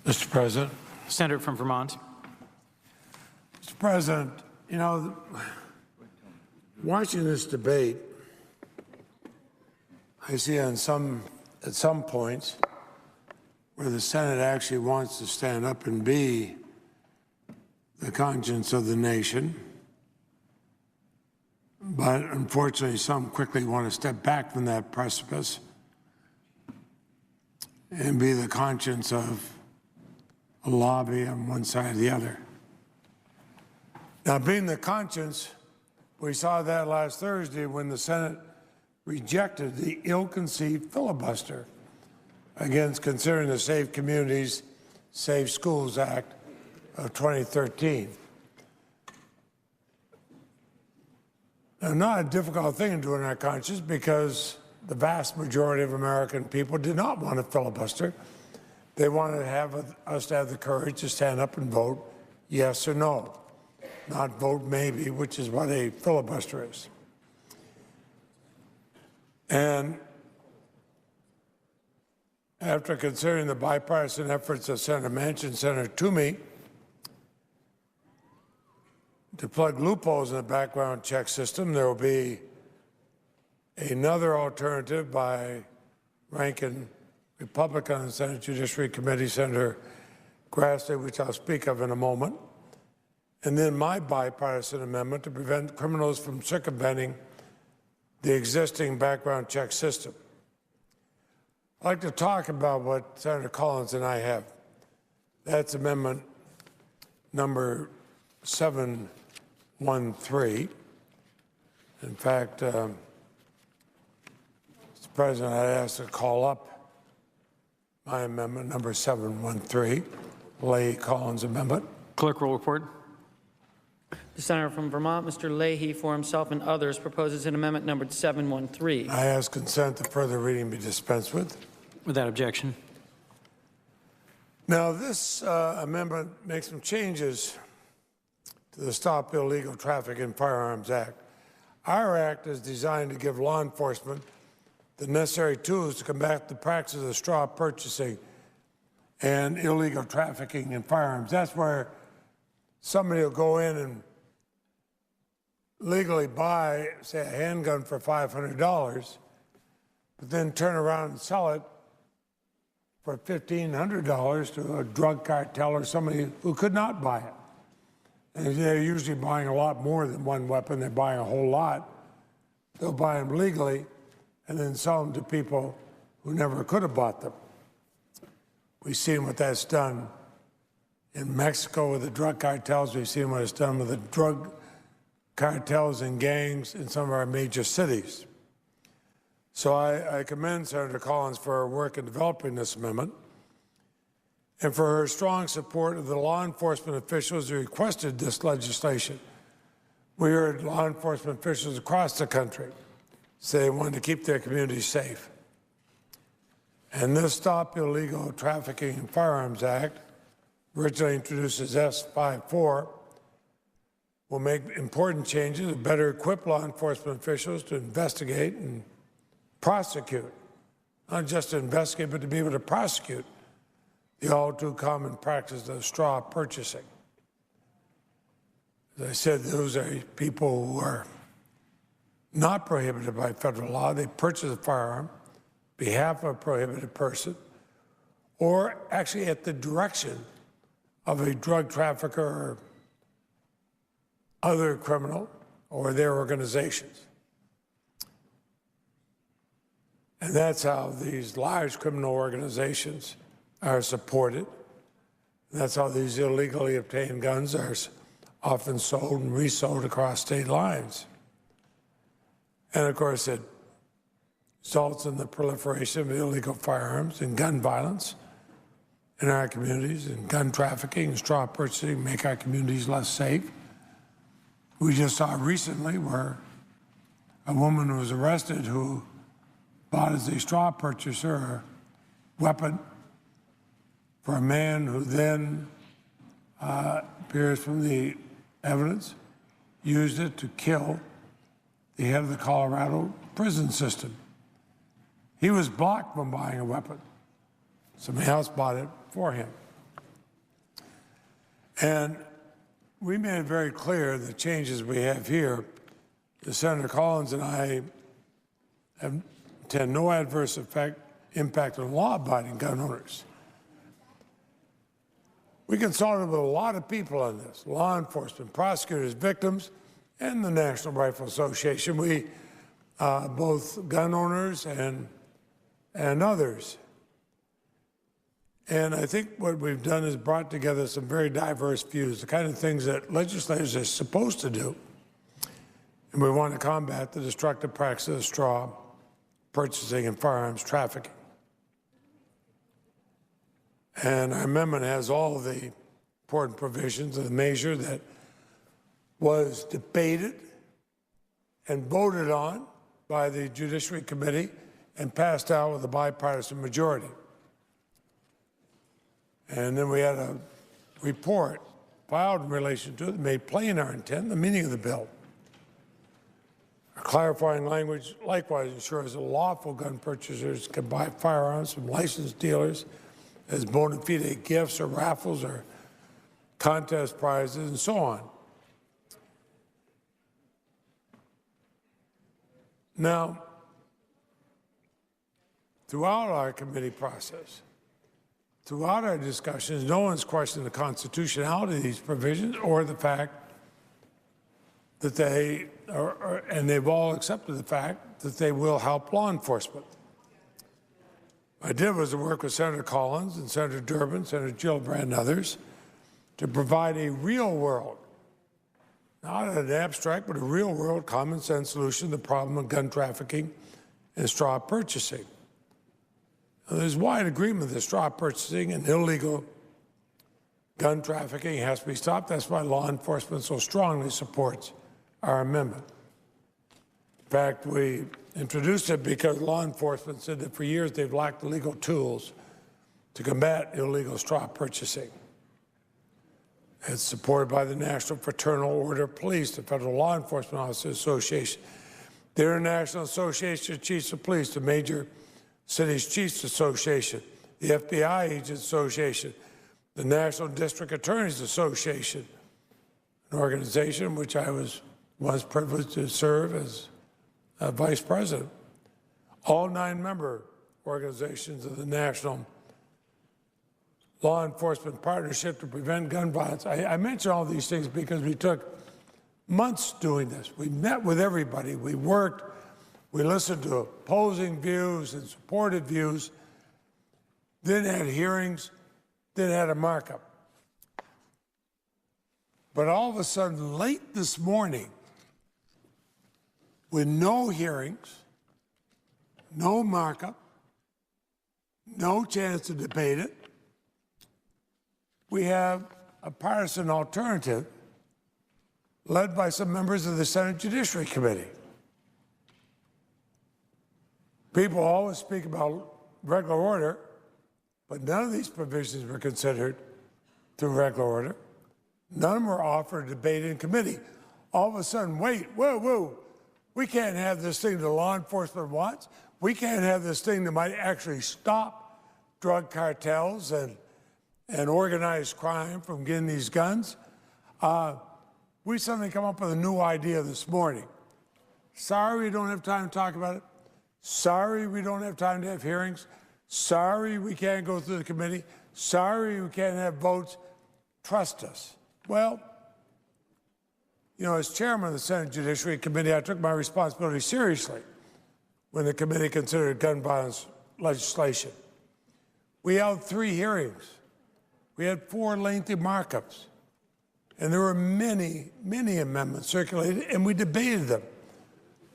Mr. President. Senator from Vermont. Mr. President, you know, watching this debate, I see at some points where the Senate actually wants to stand up and be the conscience of the nation. But unfortunately, some quickly want to step back from that precipice and be the conscience of a lobby on one side or the other. Now, being the conscience, we saw that last Thursday when the Senate rejected the ill-conceived filibuster against considering the Safe Communities, Safe Schools Act of 2013. Now, not a difficult thing to do in our conscience because the vast majority of American people did not want a filibuster. They wanted to have us to have the courage to stand up and vote yes or no, not vote maybe, which is what a filibuster is. And after considering the bipartisan efforts of Senator Manchin and Senator Toomey to plug loopholes in the background check system, there will be another alternative by ranking Republican on the Senate Judiciary Committee, Senator Grassley, which I'll speak of in a moment, and then my bipartisan amendment to prevent criminals from circumventing the existing background check system. I'd like to talk about what Senator Collins and I have. That's amendment number 713. In fact, Mr. President, I'd ask to call up my amendment number 713, Leahy Collins amendment. Clerk will report. The senator from Vermont, Mr. Leahy, for himself and others, proposes an amendment numbered 713. I ask consent that further reading be dispensed with. Without objection. Now, this amendment makes some changes to the Stop Illegal Traffic in Firearms Act. Our act is designed to give law enforcement the necessary tools to combat the practice of straw purchasing and illegal trafficking in firearms. That's where somebody will go in and legally buy, say, a handgun for $500, but then turn around and sell it for $1,500 to a drug cartel or somebody who could not buy it. And they're usually buying a lot more than one weapon. They're buying a whole lot. They'll buy them legally and then sell them to people who never could have bought them. We've seen what that's done in Mexico with the drug cartels. We've seen what it's done with the drug cartels and gangs in some of our major cities. So I commend Senator Collins for her work in developing this amendment and for her strong support of the law enforcement officials who requested this legislation. We heard law enforcement officials across the country say they wanted to keep their communities safe. And this Stop Illegal Trafficking in Firearms Act, originally introduced as S54, will make important changes to better equip law enforcement officials to investigate and prosecute, not just to investigate, but to be able to prosecute the all too common practice of straw purchasing. As I said, those are people who are not prohibited by federal law. They purchase a firearm on behalf of a prohibited person or actually at the direction of a drug trafficker or other criminal or their organizations. And that's how these large criminal organizations are supported. That's how these illegally obtained guns are often sold and resold across state lines. And of course, it results in the proliferation of illegal firearms and gun violence in our communities, and gun trafficking and straw purchasing make our communities less safe. We just saw recently where a woman was arrested who bought as a straw purchaser a weapon for a man who then, appears from the evidence, used it to kill the head of the Colorado prison system. He was blocked from buying a weapon. Somebody else bought it for him. And we made it very clear the changes we have here, that Senator Collins and I intend no adverse impact on law-abiding gun owners. We consulted with a lot of people on this, law enforcement, prosecutors, victims, and the National Rifle Association. We, both gun owners and others. And I think what we've done is brought together some very diverse views, the kind of things that legislators are supposed to do. And we want to combat the destructive practice of straw purchasing and firearms trafficking. And our amendment has all of the important provisions of the measure that was debated and voted on by the Judiciary Committee and passed out with a bipartisan majority. And then we had a report filed in relation to it that made plain our intent, the meaning of the bill. Our clarifying language likewise ensures that lawful gun purchasers can buy firearms from licensed dealers as bona fide gifts or raffles or contest prizes and so on. Now, throughout our committee process, throughout our discussions, no one's questioned the constitutionality of these provisions or the fact that they are, and they've all accepted the fact that they will help law enforcement. What I did was to work with Senator Collins and Senator Durbin, Senator Gillibrand, and others to provide a real world, not an abstract, but a real world common sense solution to the problem of gun trafficking and straw purchasing. Now, there's wide agreement that straw purchasing and illegal gun trafficking has to be stopped. That's why law enforcement so strongly supports our amendment. In fact, we introduced it because law enforcement said that for years they've lacked the legal tools to combat illegal straw purchasing. It's supported by the National Fraternal Order of Police, the Federal Law Enforcement Officers Association, the International Association of Chiefs of Police, the Major Cities Chiefs Association, the FBI Agents Association, the National District Attorneys Association, an organization in which I was once privileged to serve as vice president. All 9 member organizations of the National Law Enforcement Partnership to Prevent Gun Violence. I mention all these things because we took months doing this. We met with everybody. We worked. We listened to opposing views and supported views, then had hearings, then had a markup. But all of a sudden, late this morning, with no hearings, no markup, no chance to debate it, we have a partisan alternative led by some members of the Senate Judiciary Committee. People always speak about regular order, but none of these provisions were considered through regular order. None of them were offered debate in committee. All of a sudden, wait, whoa, we can't have this thing that law enforcement wants. We can't have this thing that might actually stop drug cartels and organized crime from getting these guns. We suddenly come up with a new idea this morning. Sorry we don't have time to talk about it. Sorry we don't have time to have hearings. Sorry we can't go through the committee. Sorry we can't have votes. Trust us. Well, you know, as chairman of the Senate Judiciary Committee, I took my responsibility seriously when the committee considered gun violence legislation. We held 3 hearings. We had 4 lengthy markups. And there were many, many amendments circulated, and we debated them.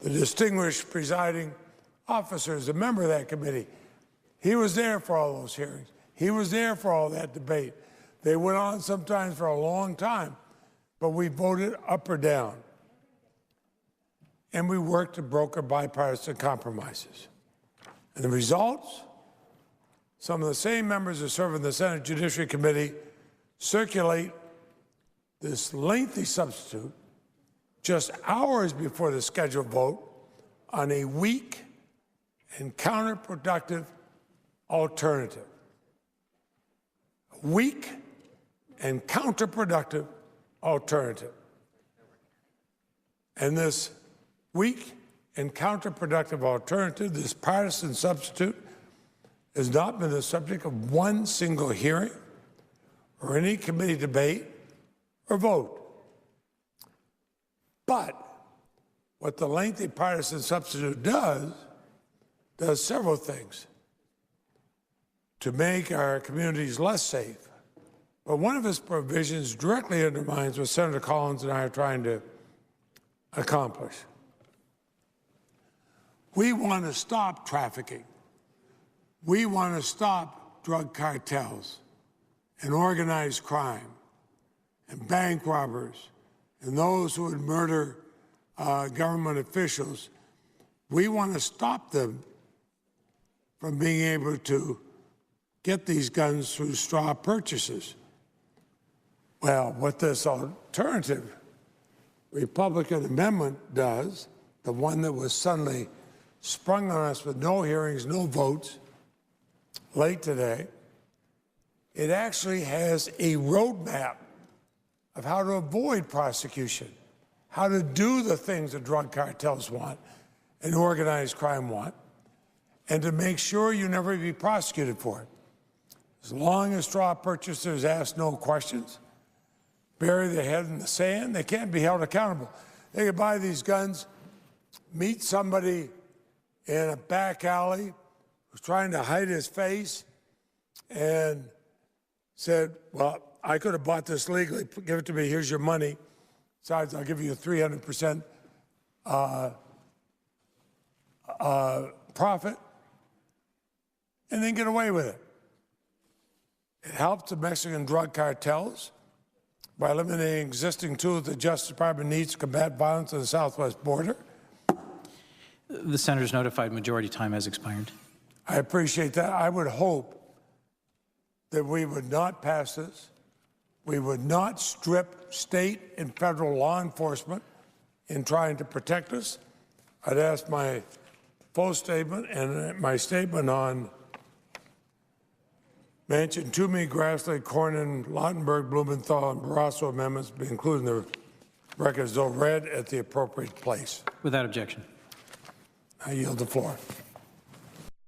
The distinguished presiding officer is a member of that committee. He was there for all those hearings. He was there for all that debate. They went on sometimes for a long time, but we voted up or down. And we worked to broker bipartisan compromises. And the results? Some of the same members who serve in the Senate Judiciary Committee circulate this lengthy substitute just hours before the scheduled vote on a weak and counterproductive alternative. A weak and counterproductive alternative. And this weak and counterproductive alternative, this partisan substitute, has not been the subject of one single hearing or any committee debate or vote. But what the lengthy partisan substitute does several things to make our communities less safe. But one of its provisions directly undermines what Senator Collins and I are trying to accomplish. We want to stop trafficking. We want to stop drug cartels and organized crime and bank robbers and those who would murder government officials. We want to stop them from being able to get these guns through straw purchases. Well, what this alternative Republican amendment does, the one that was suddenly sprung on us with no hearings, no votes, late today, it actually has a roadmap of how to avoid prosecution, how to do the things that drug cartels want and organized crime want, and to make sure you never be prosecuted for it. As long as straw purchasers ask no questions, bury their head in the sand, they can't be held accountable. They could buy these guns, meet somebody in a back alley who's trying to hide his face, and said, well, I could have bought this legally, give it to me, here's your money. Besides, I'll give you a 300% profit, and then get away with it. It helps the Mexican drug cartels by eliminating existing tools the Justice Department needs to combat violence on the southwest border. The senator's notified majority time has expired. I appreciate that. I would hope that we would not pass this. We would not strip state and federal law enforcement in trying to protect us. I'd ask my full statement and my statement on Manchin, Toomey, Grassley, Cornyn, Lautenberg, Blumenthal, and Barrasso amendments be included in the record as though read at the appropriate place. Without objection. I yield the floor.